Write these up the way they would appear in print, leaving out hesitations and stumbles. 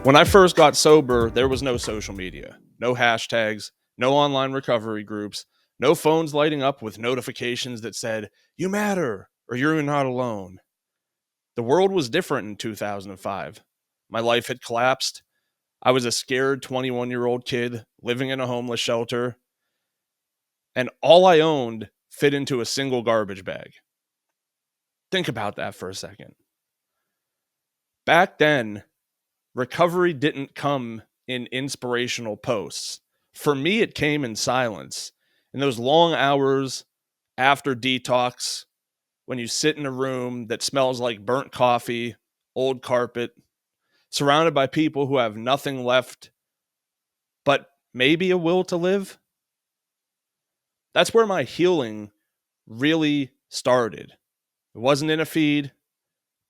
When I first got sober, there was no social media, no hashtags, no online recovery groups, no phones lighting up with notifications that said, "You matter" or "You're not alone." The world was different in 2005. My life had collapsed. I was a scared 21-year-old kid living in a homeless shelter, and all I owned fit into a single garbage bag. Think about that for a second. Back then, recovery didn't come in inspirational posts. For me, it came in silence. In those long hours after detox, when you sit in a room that smells like burnt coffee, old carpet, surrounded by people who have nothing left but maybe a will to live. That's where my healing really started. It wasn't in a feed,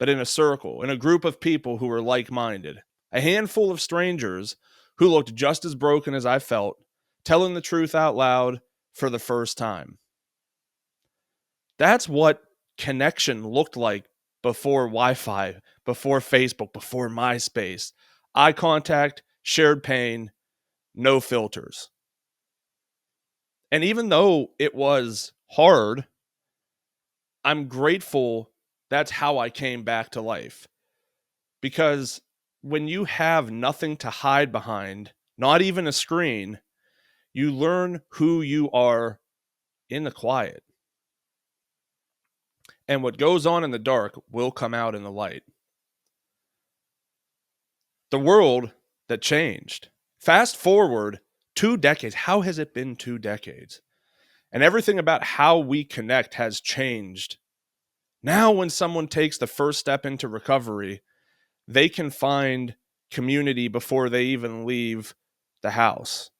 but in a circle, in a group of people who were like-minded. A handful of strangers who looked just as broken as I felt, telling the truth out loud for the first time. That's what connection looked like before Wi-Fi, before Facebook, before MySpace. Eye contact, shared pain, no filters. And even though it was hard, I'm grateful that's how I came back to life. Because when you have nothing to hide behind, not even a screen, you learn who you are in the quiet. And what goes on in the dark will come out in the light. The world that changed. Fast forward 2 decades. How has it been 2 decades? And everything about how we connect has changed. Now, when someone takes the first step into recovery, they can find community before they even leave the house.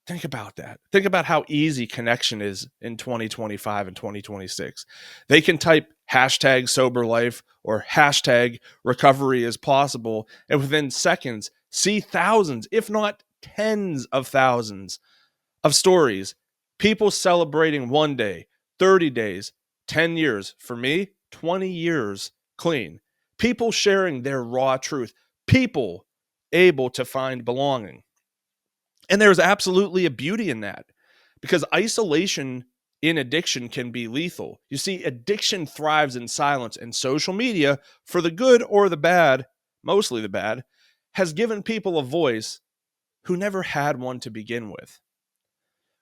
Think about that. Think about how easy connection is in 2025 and 2026. They can type hashtag sober life or hashtag recovery is possible, and within seconds see thousands, if not tens of thousands of stories. People celebrating 1 day, 30 days, 10 years. For me, 20 years clean. People sharing their raw truth. People able to find belonging. And there's absolutely a beauty in that, because isolation in addiction can be lethal. You see, addiction thrives in silence, and social media, for the good or the bad, mostly the bad, has given people a voice who never had one to begin with.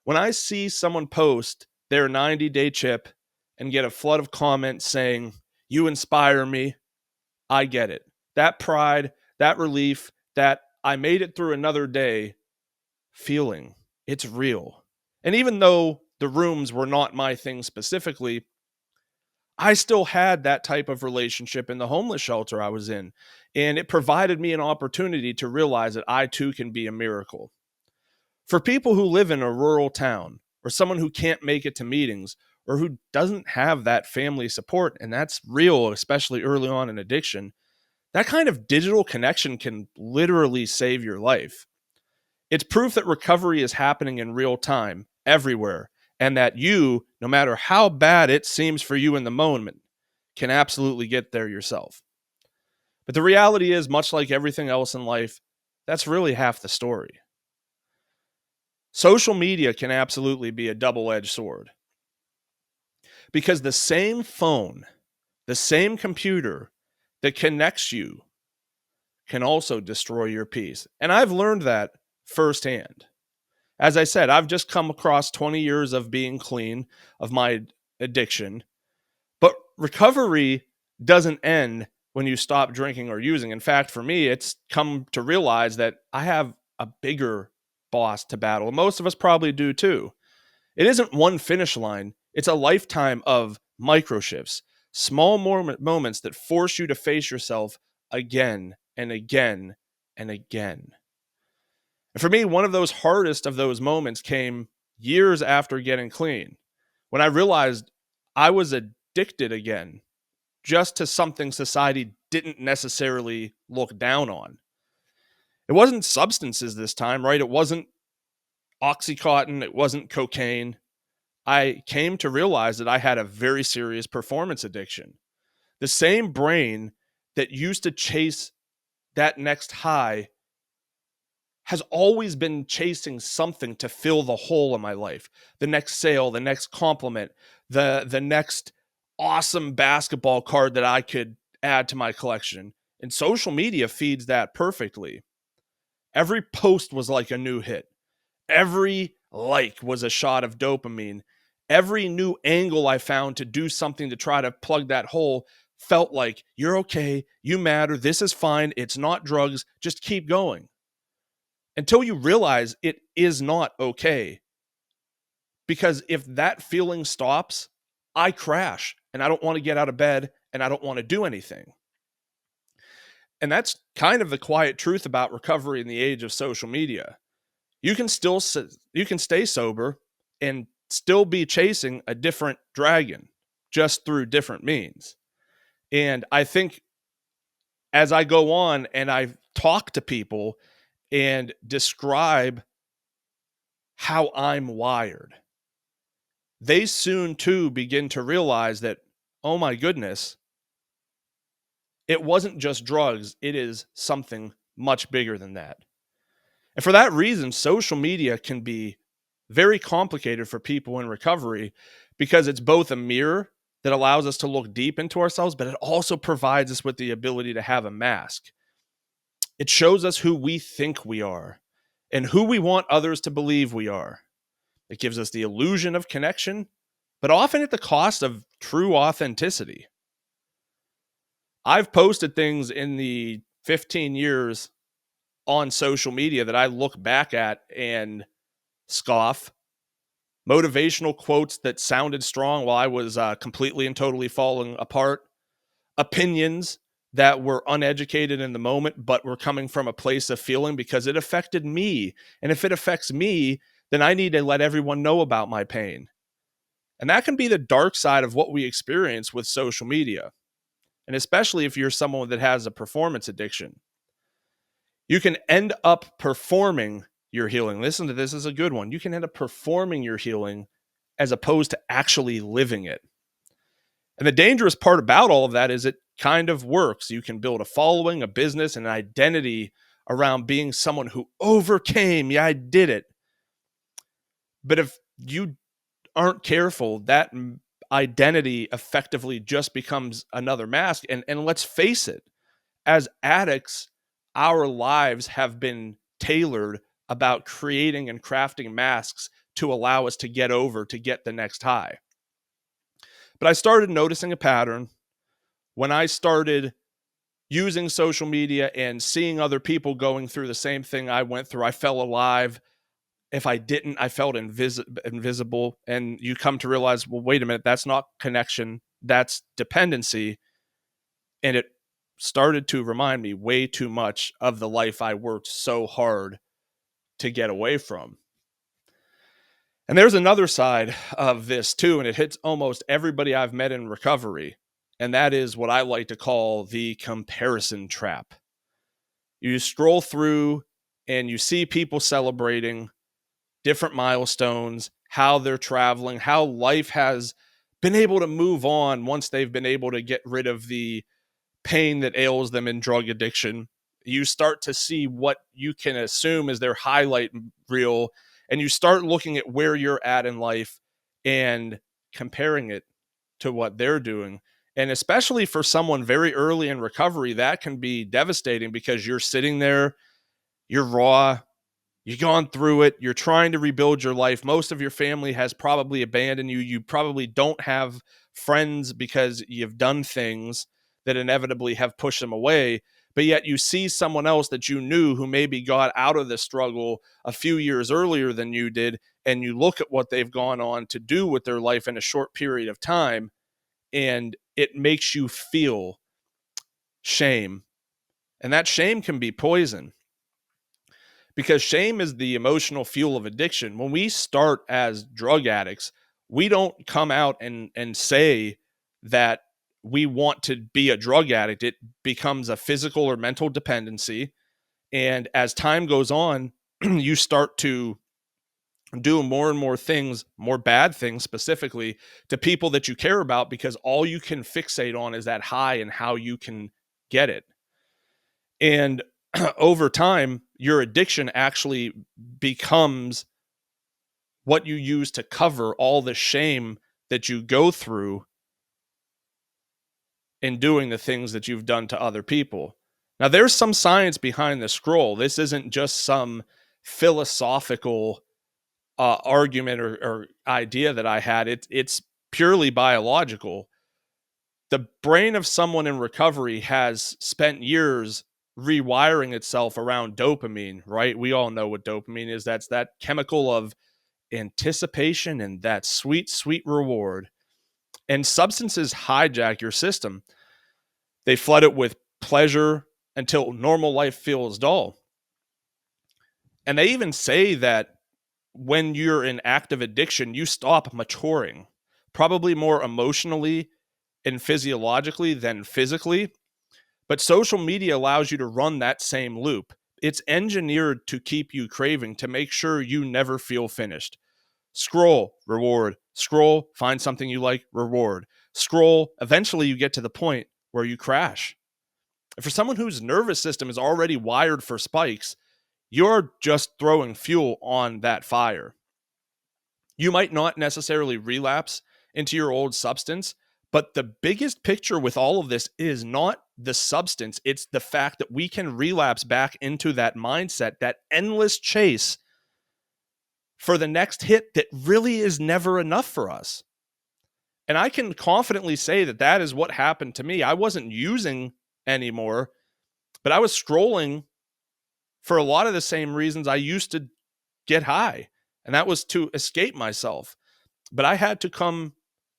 When I see someone post their 90-day chip and get a flood of comments saying, "You inspire me," I get it. That pride, that relief, that I made it through another day feeling, it's real. And even though the rooms were not my thing specifically, I still had that type of relationship in the homeless shelter I was in. And it provided me an opportunity to realize that I too can be a miracle. For people who live in a rural town, or someone who can't make it to meetings, or who doesn't have that family support, and that's real, especially early on in addiction, that kind of digital connection can literally save your life. It's proof that recovery is happening in real time, everywhere, and that you, no matter how bad it seems for you in the moment, can absolutely get there yourself. But the reality is, much like everything else in life, that's really half the story. Social media can absolutely be a double-edged sword, because the same phone, the same computer that connects you can also destroy your peace. And I've learned that firsthand. As I said, I've just come across 20 years of being clean of my addiction, but recovery doesn't end when you stop drinking or using. In fact, for me, it's come to realize that I have a bigger boss to battle. Most of us probably do too. It isn't one finish line. It's a lifetime of microshifts, small moments that force you to face yourself again and again and again. And for me, one of those hardest of those moments came years after getting clean, when I realized I was addicted again, just to something society didn't necessarily look down on. It wasn't substances this time, right? It wasn't Oxycontin. It wasn't cocaine. I came to realize that I had a very serious performance addiction. The same brain that used to chase that next high has always been chasing something to fill the hole in my life. The next sale, the next compliment, the next awesome basketball card that I could add to my collection. And social media feeds that perfectly. Every post was like a new hit. Every like was a shot of dopamine. Every new angle I found to do something to try to plug that hole felt like, you're okay, you matter, this is fine, it's not drugs, just keep going. Until you realize it is not okay. Because if that feeling stops, I crash and I don't want to get out of bed and I don't want to do anything. And that's kind of the quiet truth about recovery in the age of social media. You can stay sober and still be chasing a different dragon just through different means. And I think as I go on and I talk to people and describe how I'm wired, they soon too begin to realize that, oh my goodness, it wasn't just drugs, it is something much bigger than that. And for that reason, social media can be very complicated for people in recovery because it's both a mirror that allows us to look deep into ourselves, but it also provides us with the ability to have a mask. It shows us who we think we are and who we want others to believe we are. It gives us the illusion of connection, but often at the cost of true authenticity. I've posted things in the 15 years on social media that I look back at and scoff. Motivational quotes that sounded strong while I was completely and totally falling apart. Opinions that were uneducated in the moment, but were coming from a place of feeling because it affected me. And if it affects me, then I need to let everyone know about my pain. And that can be the dark side of what we experience with social media. And especially if you're someone that has a performance addiction. You can end up performing your healing. Listen to this, is a good one. You can end up performing your healing as opposed to actually living it. And the dangerous part about all of that is it kind of works. You can build a following, a business, an identity around being someone who overcame. Yeah, I did it. But if you aren't careful, that identity effectively just becomes another mask. And let's face it, as addicts, our lives have been tailored about creating and crafting masks to allow us to get the next high. But I started noticing a pattern when I started using social media and seeing other people going through the same thing I went through. I felt alive. If I didn't, I felt invisible. And you come to realize, well, wait a minute, that's not connection, that's dependency. And it started to remind me way too much of the life I worked so hard to get away from. And there's another side of this too, and it hits almost everybody I've met in recovery. And that is what I like to call the comparison trap. You scroll through and you see people celebrating different milestones, how they're traveling, how life has been able to move on once they've been able to get rid of the pain that ails them in drug addiction. You start to see what you can assume is their highlight reel, and you start looking at where you're at in life and comparing it to what they're doing. And especially for someone very early in recovery, that can be devastating because you're sitting there, you're raw, you've gone through it, you're trying to rebuild your life. Most of your family has probably abandoned you. You probably don't have friends because you've done things that inevitably have pushed them away. But yet you see someone else that you knew who maybe got out of the struggle a few years earlier than you did, and you look at what they've gone on to do with their life in a short period of time, and it makes you feel shame. And that shame can be poison, because shame is the emotional fuel of addiction. When we start as drug addicts, we don't come out and say that we want to be a drug addict. It becomes a physical or mental dependency. And as time goes on, you start to do more and more things, more bad things specifically, to people that you care about, because all you can fixate on is that high and how you can get it. And over time, your addiction actually becomes what you use to cover all the shame that you go through in doing the things that you've done to other people. Now, there's some science behind the scroll. This isn't just some philosophical argument or idea that I had. It's purely biological. The brain of someone in recovery has spent years rewiring itself around dopamine, right? We all know what dopamine is. That's that chemical of anticipation and that sweet, sweet reward. And substances hijack your system. They flood it with pleasure until normal life feels dull. And they even say that when you're in active addiction, you stop maturing, probably more emotionally and physiologically than physically. But social media allows you to run that same loop. It's engineered to keep you craving, to make sure you never feel finished. Scroll, reward. Scroll, find something you like, reward. Scroll, eventually you get to the point where you crash. And for someone whose nervous system is already wired for spikes, you're just throwing fuel on that fire. You might not necessarily relapse into your old substance, but the biggest picture with all of this is not the substance. It's the fact that we can relapse back into that mindset, that endless chase for the next hit that really is never enough for us. And I can confidently say that that is what happened to me. I wasn't using anymore, but I was scrolling for a lot of the same reasons I used to get high, and that was to escape myself. But I had to come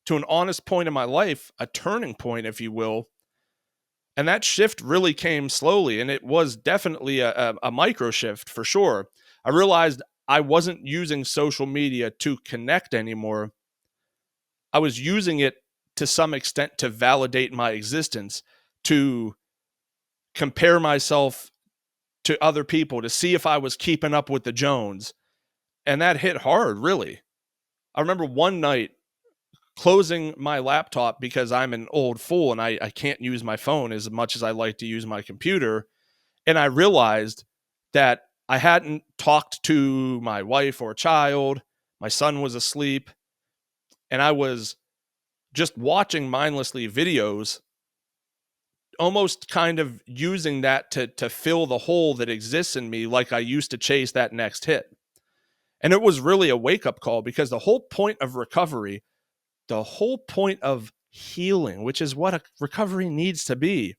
to an honest point in my life, a turning point, if you will. And that shift really came slowly, and it was definitely a micro shift for sure. I realized I wasn't using social media to connect anymore. I was using it to some extent to validate my existence, to compare myself to other people, to see if I was keeping up with the Jones. And that hit hard, really. I remember one night closing my laptop because I'm an old fool and I can't use my phone as much as I like to use my computer. And I realized that I hadn't talked to my wife or child. My son was asleep. And I was just watching mindlessly videos, almost kind of using that to fill the hole that exists in me, like I used to chase that next hit. And it was really a wake-up call, because the whole point of recovery, the whole point of healing, which is what a recovery needs to be,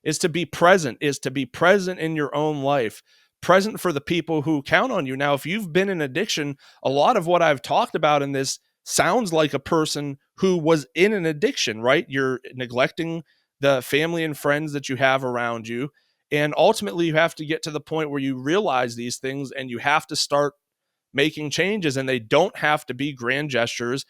is to be present, in your own life, present for the people who count on you. Now, if you've been in addiction, a lot of what I've talked about in this sounds like a person who was in an addiction, right? You're neglecting the family and friends that you have around you. And ultimately, you have to get to the point where you realize these things and you have to start making changes, and they don't have to be grand gestures.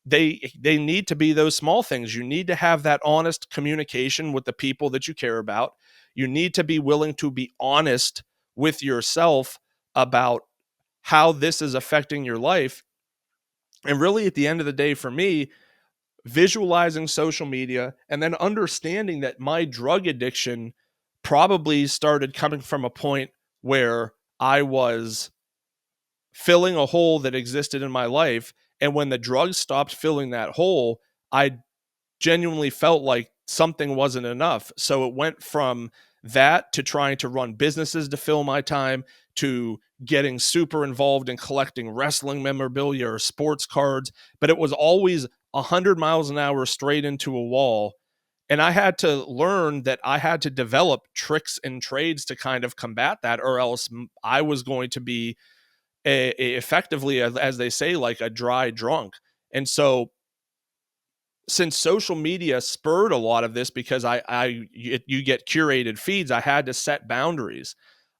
They need to be those small things. You need to have that honest communication with the people that you care about. You need to be willing to be honest with yourself about how this is affecting your life. And really, at the end of the day, for me, visualizing social media and then understanding that my drug addiction probably started coming from a point where I was filling a hole that existed in my life. And when the drugs stopped filling that hole, I genuinely felt like something wasn't enough. So it went from that to trying to run businesses to fill my time, to getting super involved in collecting wrestling memorabilia or sports cards. But it was always 100 miles an hour straight into a wall. And I had to learn that I had to develop tricks and trades to kind of combat that, or else I was going to be effectively, as they say, like a dry drunk. And so, since social media spurred a lot of this, because you get curated feeds, I had to set boundaries.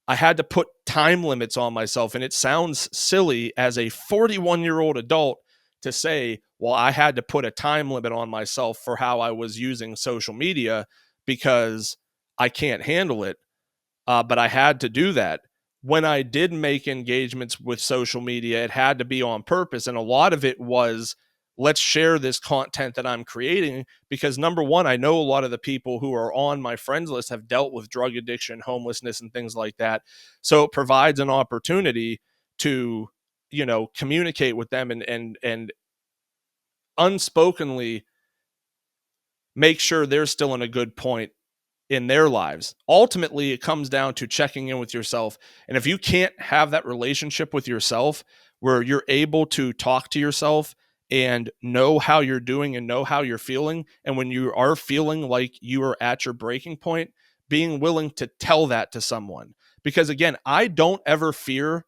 I had to put time limits on myself. And it sounds silly as a 41-year-old adult to say, well, I had to put a time limit on myself for how I was using social media because I can't handle it. But I had to do that. When I did make engagements with social media, it had to be on purpose. And a lot of it was let's share this content that I'm creating, because number one, I know a lot of the people who are on my friends list have dealt with drug addiction, homelessness, and things like that. So it provides an opportunity to, communicate with them and unspokenly make sure they're still in a good point in their lives. Ultimately, it comes down to checking in with yourself. And if you can't have that relationship with yourself where you're able to talk to yourself and know how you're doing and know how you're feeling, and when you are feeling like you are at your breaking point, being willing to tell that to someone. Because again, I don't ever fear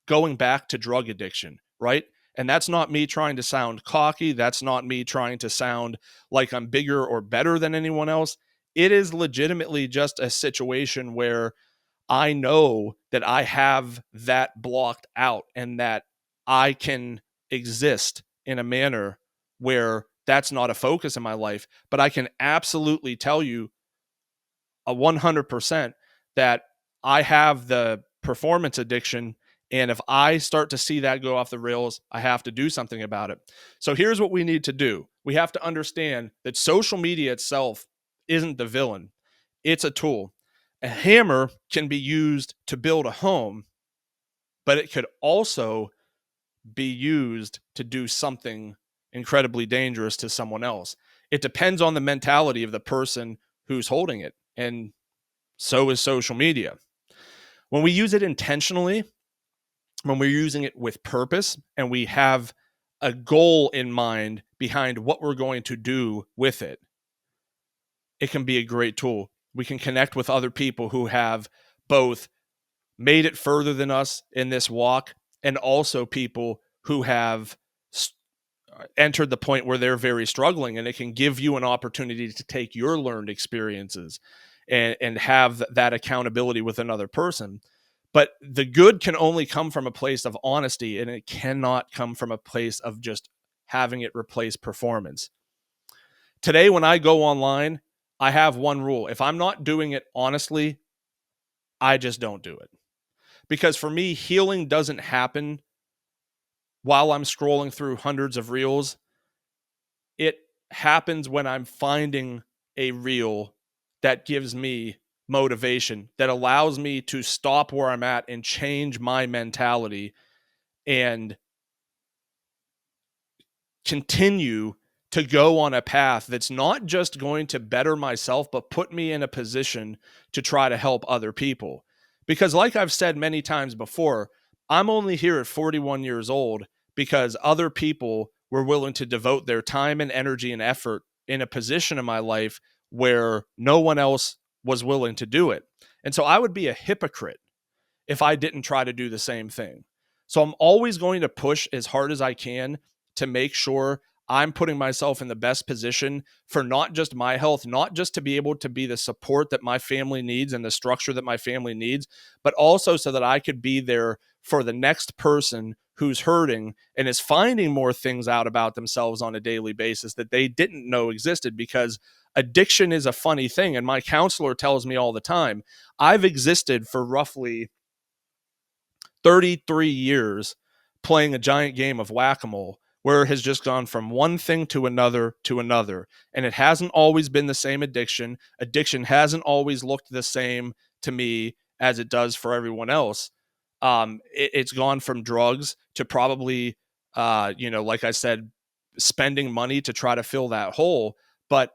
going back to drug addiction, right? And that's not me trying to sound cocky. That's not me trying to sound like I'm bigger or better than anyone else. It is legitimately just a situation where I know that I have that blocked out and that I can exist in a manner where that's not a focus in my life. But I can absolutely tell you a 100% that I have the performance addiction. And if I start to see that go off the rails, I have to do something about it. So here's what we need to do. We have to understand that social media itself isn't the villain. It's a tool. A hammer can be used to build a home, but it could also be used to do something incredibly dangerous to someone else. It depends on the mentality of the person who's holding it. And so is social media. When we use it intentionally, when we're using it with purpose, and we have a goal in mind behind what we're going to do with it, it can be a great tool. We can connect with other people who have both made it further than us in this walk, and also people who have entered the point where they're very struggling, and it can give you an opportunity to take your learned experiences and have that accountability with another person. But the good can only come from a place of honesty, and it cannot come from a place of just having it replace performance. Today, when I go online, I have one rule. If I'm not doing it honestly, I just don't do it. Because for me, healing doesn't happen while I'm scrolling through hundreds of reels. It happens when I'm finding a reel that gives me motivation, that allows me to stop where I'm at and change my mentality and continue to go on a path that's not just going to better myself, but put me in a position to try to help other people. Because like I've said many times before, I'm only here at 41 years old because other people were willing to devote their time and energy and effort in a position in my life where no one else was willing to do it. And so I would be a hypocrite if I didn't try to do the same thing. So I'm always going to push as hard as I can to make sure I'm putting myself in the best position for not just my health, not just to be able to be the support that my family needs and the structure that my family needs, but also so that I could be there for the next person who's hurting and is finding more things out about themselves on a daily basis that they didn't know existed. Because addiction is a funny thing. And my counselor tells me all the time, I've existed for roughly 33 years playing a giant game of whack-a-mole where it has just gone from one thing to another to another. And it hasn't always been the same addiction. Addiction hasn't always looked the same to me as it does for everyone else. It's gone from drugs to probably, like I said, spending money to try to fill that hole. But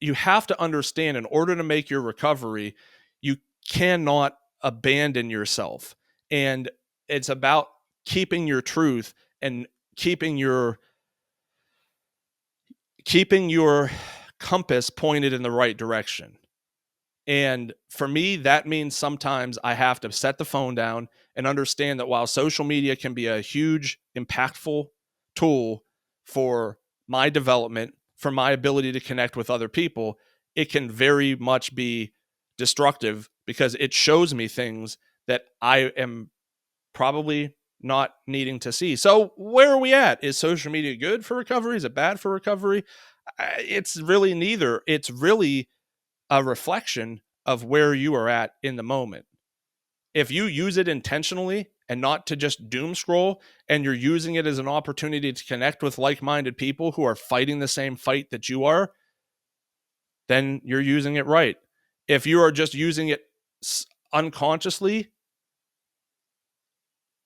you have to understand, in order to make your recovery, you cannot abandon yourself. And it's about keeping your truth and keeping your compass pointed in the right direction. And for me, that means sometimes I have to set the phone down and understand that while social media can be a huge, impactful tool for my development, for my ability to connect with other people, it can very much be destructive because it shows me things that I am probably not needing to see. So where are we at? Is social media good for recovery? Is it bad for recovery? It's really neither. It's really a reflection of where you are at in the moment. If you use it intentionally and not to just doom scroll, and you're using it as an opportunity to connect with like-minded people who are fighting the same fight that you are, then you're using it right. If you are just using it unconsciously,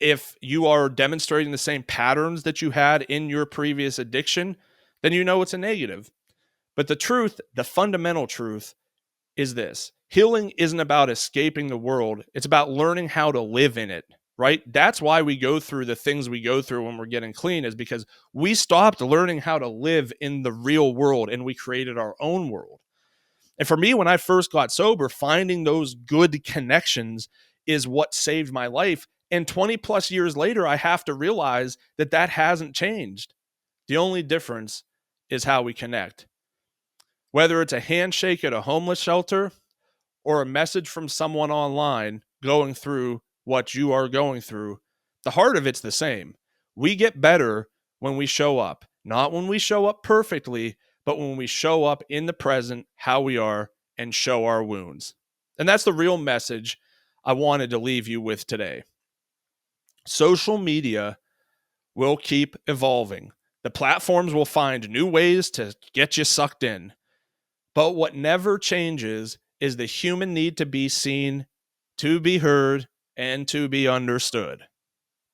if you are demonstrating the same patterns that you had in your previous addiction, then you know it's a negative. But the truth, the fundamental truth, is this: healing isn't about escaping the world. It's about learning how to live in it, right? That's why we go through the things we go through when we're getting clean, is because we stopped learning how to live in the real world and we created our own world. And for me, when I first got sober, finding those good connections is what saved my life. And 20 plus years later, I have to realize that that hasn't changed. The only difference is how we connect. Whether it's a handshake at a homeless shelter or a message from someone online going through what you are going through, the heart of it's the same. We get better when we show up, not when we show up perfectly, but when we show up in the present, how we are, and show our wounds. And that's the real message I wanted to leave you with today. Social media will keep evolving. The platforms will find new ways to get you sucked in. But what never changes is the human need to be seen, to be heard, and to be understood.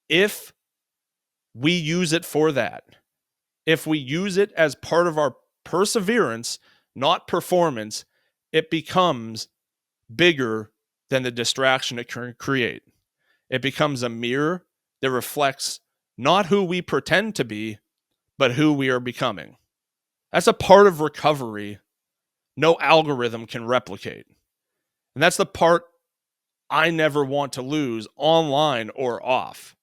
If we use it for that, if we use it as part of our perseverance, not performance, it becomes bigger than the distraction it can create. It becomes a mirror that reflects not who we pretend to be, but who we are becoming. That's a part of recovery no algorithm can replicate. And that's the part I never want to lose, online or off.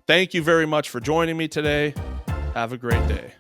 Thank you very much for joining me today. Have a great day.